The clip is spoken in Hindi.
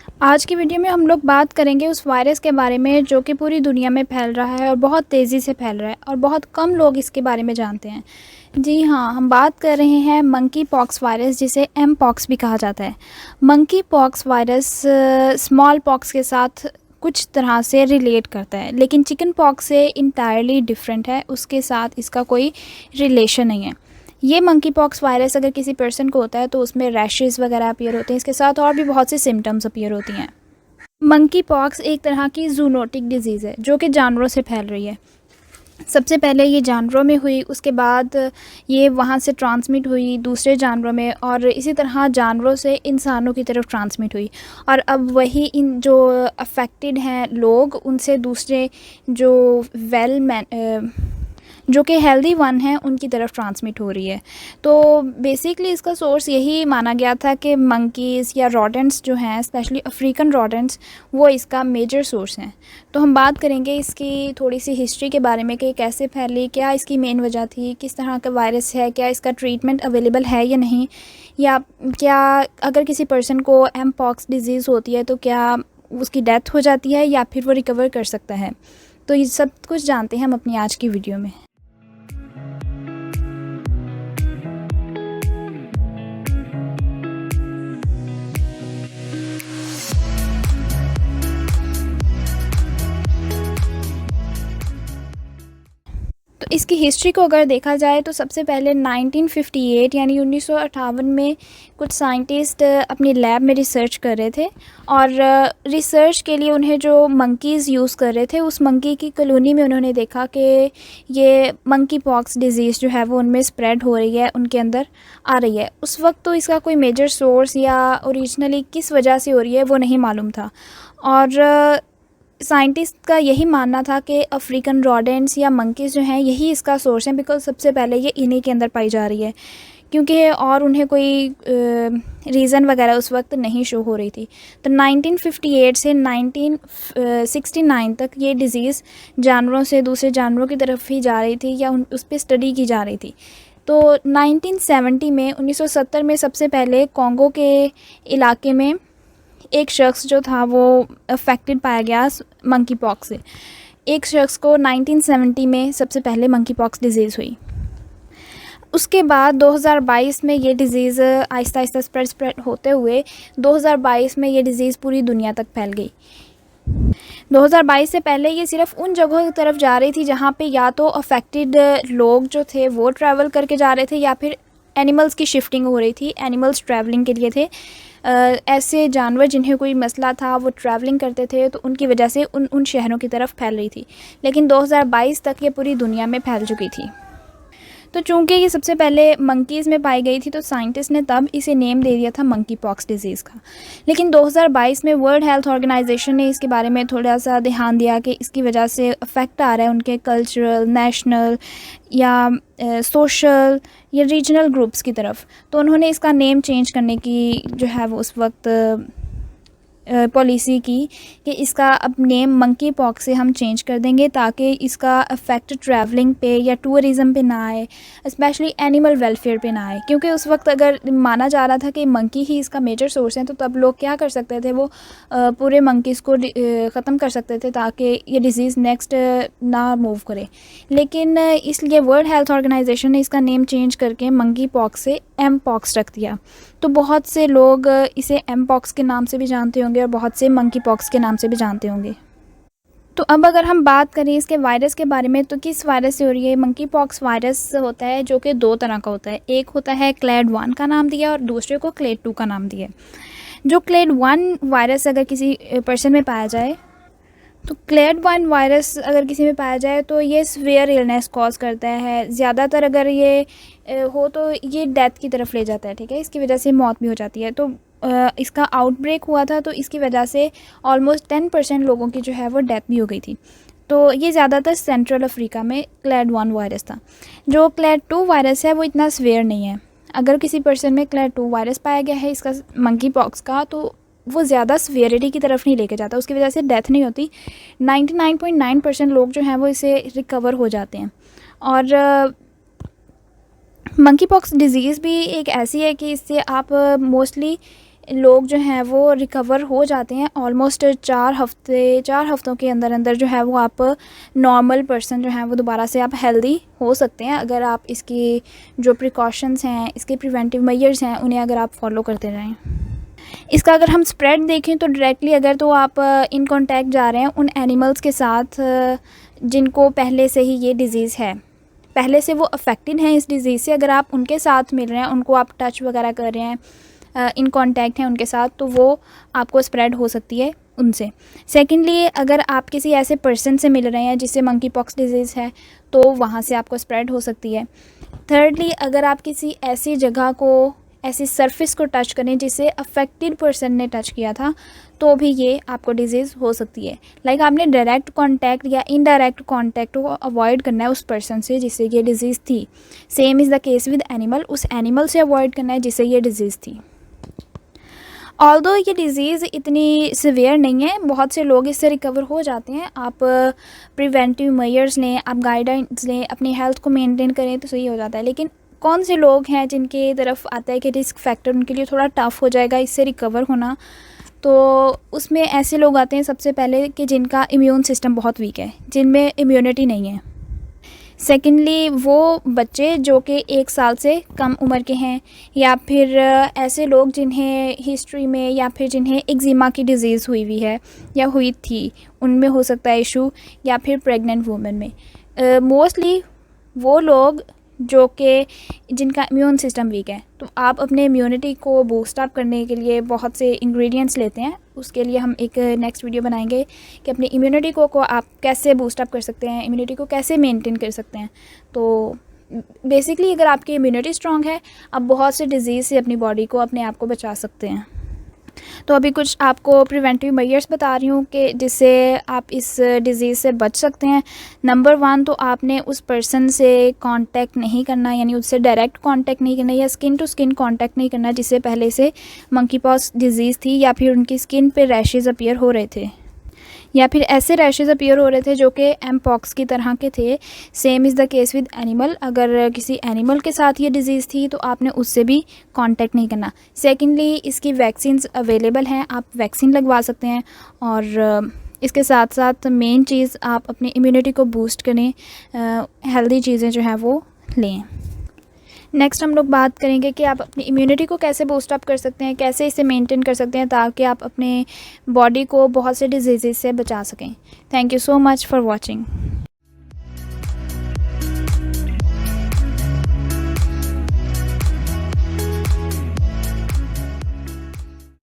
आज की वीडियो में हम लोग बात करेंगे उस वायरस के बारे में जो कि पूरी दुनिया में फैल रहा है और बहुत तेज़ी से फैल रहा है और बहुत कम लोग इसके बारे में जानते हैं। जी हाँ, हम बात कर रहे हैं मंकी पॉक्स वायरस, जिसे एम पॉक्स भी कहा जाता है। Monkey pox virus small pox के साथ कुछ तरह से रिलेट करता है, लेकिन चिकन पॉक्स से इंटायरली डिफरेंट है। उसके साथ इसका कोई रिलेशन नहीं है। ये मंकी पॉक्स वायरस अगर किसी पर्सन को होता है तो उसमें रैशेस वगैरह अपीयर होते हैं। इसके साथ और भी बहुत से सिम्टम्स अपीयर होती हैं। मंकी पॉक्स एक तरह की जूनोटिक डिजीज़ है जो कि जानवरों से फैल रही है। सबसे पहले ये जानवरों में हुई, उसके बाद ये वहाँ से ट्रांसमिट हुई दूसरे जानवरों में, और इसी तरह जानवरों से इंसानों की तरफ ट्रांसमिट हुई। और अब वही इन जो अफेक्टेड हैं लोग, उनसे दूसरे जो जो कि हेल्दी वन हैं उनकी तरफ ट्रांसमिट हो रही है। तो बेसिकली इसका सोर्स यही माना गया था कि मंकीज़ या रॉडेंट्स जो हैं, स्पेशली अफ्रीकन रॉडेंट्स, वो इसका मेजर सोर्स हैं। तो हम बात करेंगे इसकी थोड़ी सी हिस्ट्री के बारे में कि कैसे फैली, क्या इसकी मेन वजह थी, किस तरह का वायरस है, क्या इसका ट्रीटमेंट अवेलेबल है या नहीं, या क्या अगर किसी पर्सन को एम पॉक्स डिज़ीज़ होती है तो क्या उसकी डेथ हो जाती है या फिर वो रिकवर कर सकता है। तो ये सब कुछ जानते हैं हम अपनी आज की वीडियो में। तो इसकी हिस्ट्री को अगर देखा जाए तो सबसे पहले 1958 यानी 1958 में कुछ साइंटिस्ट अपनी लैब में रिसर्च कर रहे थे, और रिसर्च के लिए उन्हें जो मंकीज़ यूज़ कर रहे थे, उस मंकी की कॉलोनी में उन्होंने देखा कि ये मंकी पॉक्स डिज़ीज़ जो है वो उनमें स्प्रेड हो रही है, उनके अंदर आ रही है। उस वक्त तो इसका कोई मेजर सोर्स या ओरिजिनली किस वजह से हो रही है वो नहीं मालूम था, और साइंटिस्ट का यही मानना था कि अफ्रीकन रॉडेंट्स या मंकीज़ जो हैं यही इसका सोर्स हैं, बिकॉज सबसे पहले ये इन्हीं के अंदर पाई जा रही है, क्योंकि और उन्हें कोई रीज़न वगैरह उस वक्त नहीं शो हो रही थी। तो 1958 से 1969 तक ये डिज़ीज़ जानवरों से दूसरे जानवरों की तरफ ही जा रही थी या उस पर स्टडी की जा रही थी। तो 1970 में 1970 में सबसे पहले कॉन्गो के इलाके में एक शख्स जो था वो अफेक्टेड पाया गया मंकी पॉक्स से। एक शख्स को 1970 में सबसे पहले मंकी पॉक्स डिज़ीज़ हुई। उसके बाद 2022 में ये डिज़ीज़ आहिस्ता आहिस्ता स्प्रेड होते हुए 2022 में ये डिज़ीज़ पूरी दुनिया तक फैल गई। 2022 से पहले ये सिर्फ उन जगहों की तरफ जा रही थी जहाँ पे या तो अफेक्टेड लोग जो थे वो ट्रैवल करके जा रहे थे, या फिर एनिमल्स की शिफ्टिंग हो रही थी। एनिमल्स ट्रैवलिंग के लिए थे, ऐसे जानवर जिन्हें कोई मसला था वो ट्रैवलिंग करते थे, तो उनकी वजह से उन शहरों की तरफ फैल रही थी। लेकिन 2022 तक ये पूरी दुनिया में फैल चुकी थी। तो चूंकि ये सबसे पहले मंकीज़ में पाई गई थी तो साइंटिस्ट ने तब इसे नेम दे दिया था मंकी पॉक्स डिज़ीज़ का। लेकिन 2022 में वर्ल्ड हेल्थ ऑर्गेनाइजेशन ने इसके बारे में थोड़ा सा ध्यान दिया कि इसकी वजह से अफेक्ट आ रहा है उनके कल्चरल, नेशनल या सोशल या रीजनल ग्रुप्स की तरफ। तो उन्होंने इसका नेम चेंज करने की जो है वो उस वक्त पॉलिसी की कि इसका अब नेम मंकी पॉक्स से हम चेंज कर देंगे, ताकि इसका इफ़ेक्ट ट्रैवलिंग पे या टूरिज़म पे ना आए, स्पेशली एनिमल वेलफेयर पे ना आए। क्योंकि उस वक्त अगर माना जा रहा था कि मंकी ही इसका मेजर सोर्स है, तो तब लोग क्या कर सकते थे, वो पूरे मंकीज़ को ख़त्म कर सकते थे ताकि ये डिज़ीज़ नेक्स्ट ना मूव करे। लेकिन इसलिए वर्ल्ड हेल्थ ऑर्गेनाइजेशन ने इसका नेम चेंज करके मंकी पॉक्स से एम पॉक्स रख दिया। तो बहुत से लोग इसे एम पॉक्स के नाम से भी जानते होंगे और बहुत से मंकी पॉक्स के नाम से भी जानते होंगे। तो अब अगर हम बात करें इसके वायरस के बारे में, तो किस वायरस से हो रही है। मंकी पॉक्स वायरस होता है जो कि दो तरह का होता है। एक होता है क्लेड 1 का नाम दिया और दूसरे को क्लेड 2 का नाम दिया। जो क्लेड 1 वायरस अगर किसी पर्सन में पाया जाए, तो क्लेड 1 वायरस अगर किसी में पाया जाए तो ये सीवियर इलनेस कॉज करता है। ज़्यादातर अगर ये हो तो ये डेथ की तरफ ले जाता है, ठीक है। इसकी वजह से मौत भी हो जाती है। तो इसका आउटब्रेक हुआ था तो इसकी वजह से ऑलमोस्ट 10% लोगों की जो है वो डेथ भी हो गई थी। तो ये ज़्यादातर सेंट्रल अफ्रीका में क्लेड 1 वायरस था। जो क्लेड 2 वायरस है वो इतना सीवियर नहीं है। अगर किसी पर्सन में क्लेड 2 वायरस पाया गया है इसका मंकी पॉक्स का, तो वो ज़्यादा सीवियरिटी की तरफ नहीं लेके जाता, उसकी वजह से डेथ नहीं होती। 99.9% लोग जो हैं वो इसे रिकवर हो जाते हैं। और मंकी पॉक्स डिज़ीज़ भी एक ऐसी है कि इससे आप मोस्टली लोग जो हैं वो रिकवर हो जाते हैं ऑलमोस्ट 4 हफ्तों के अंदर अंदर जो है वो आप नॉर्मल पर्सन जो है वो दोबारा से आप हेल्दी हो सकते हैं, अगर आप इसकी जो प्रिकॉशंस हैं, इसके प्रिवेंटिव मेजर्स हैं, उन्हें अगर आप फॉलो करते रहें। इसका अगर हम स्प्रेड देखें तो डायरेक्टली अगर तो आप इन कांटेक्ट जा रहे हैं उन एनिमल्स के साथ जिनको पहले से ही ये डिज़ीज़ है, पहले से वो अफेक्टेड हैं इस डिज़ीज़ से, अगर आप उनके साथ मिल रहे हैं, उनको आप टच वगैरह कर रहे हैं, इन कांटेक्ट हैं उनके साथ, तो वो आपको स्प्रेड हो सकती है उनसे। सेकेंडली, अगर आप किसी ऐसे पर्सन से मिल रहे हैं जिससे मंकी पॉक्स डिजीज़ है तो वहाँ से आपको स्प्रेड हो सकती है। थर्डली, अगर आप किसी ऐसी जगह को, ऐसी सरफेस को टच करें जिसे अफेक्टेड पर्सन ने टच किया था, तो भी ये आपको डिजीज़ हो सकती है। लाइक आपने डायरेक्ट कांटेक्ट या इनडायरेक्ट कांटेक्ट को अवॉइड करना है उस पर्सन से जिससे ये डिज़ीज़ थी। Same is the case with animal, उस एनिमल से अवॉइड करना है जिससे ये डिज़ीज़ थी। ऑल्दो ये डिज़ीज़ इतनी सिवियर नहीं है, बहुत से लोग इससे रिकवर हो जाते हैं। आप प्रिवेंटिव मेजर्स लें, आप गाइडेंस लें, अपनी हेल्थ को मेंटेन करें तो सही हो जाता है। लेकिन कौन से लोग हैं जिनके तरफ आता है कि रिस्क फैक्टर उनके लिए थोड़ा टफ़ हो जाएगा इससे रिकवर होना, तो उसमें ऐसे लोग आते हैं सबसे पहले कि जिनका इम्यून सिस्टम बहुत वीक है, जिनमें इम्यूनिटी नहीं है। सेकेंडली, वो बच्चे जो कि 1 साल से कम उम्र के हैं, या फिर ऐसे लोग जिन्हें हिस्ट्री में या फिर जिन्हें एक्जिमा की डिज़ीज़ हुई है या हुई थी, उनमें हो सकता है इशू, या फिर प्रेग्नेंट वुमेन में। मोस्टली वो लोग जो कि जिनका इम्यून सिस्टम वीक है, तो आप अपने इम्यूनिटी को बूस्ट अप करने के लिए बहुत से इंग्रेडिएंट्स लेते हैं। उसके लिए हम एक नेक्स्ट वीडियो बनाएंगे कि अपनी इम्यूनिटी को आप कैसे बूस्ट अप कर सकते हैं, इम्यूनिटी को कैसे मेंटेन कर सकते हैं। तो बेसिकली अगर आपकी इम्यूनिटी स्ट्रांग है, आप बहुत से डिज़ीज़ से अपनी बॉडी को, अपने आप को बचा सकते हैं। तो अभी कुछ आपको प्रिवेंटिव मेजर्स बता रही हूँ कि जिससे आप इस डिज़ीज़ से बच सकते हैं। नंबर 1, तो आपने उस पर्सन से कांटेक्ट नहीं करना, यानी उससे डायरेक्ट कांटेक्ट नहीं करना या स्किन टू स्किन कांटेक्ट नहीं करना जिससे पहले से मंकी पॉक्स डिज़ीज़ थी, या फिर उनकी स्किन पे रैशेज़ अपीयर हो रहे थे, या फिर ऐसे रैशेज़ अपीयर हो रहे थे जो कि एम पॉक्स की तरह के थे। Same is the case with animal, अगर किसी एनिमल के साथ ये डिज़ीज़ थी तो आपने उससे भी कांटेक्ट नहीं करना। सेकेंडली, इसकी वैक्सीन्स अवेलेबल हैं, आप वैक्सीन लगवा सकते हैं। और इसके साथ साथ मेन चीज़, आप अपनी इम्यूनिटी को बूस्ट करें, हेल्दी चीज़ें जो हैं वो लें। नेक्स्ट हम लोग बात करेंगे कि आप अपनी इम्यूनिटी को कैसे बूस्ट अप कर सकते हैं, कैसे इसे मेंटेन कर सकते हैं ताकि आप अपने बॉडी को बहुत से डिजीज़ से बचा सकें। Thank you so much for watching.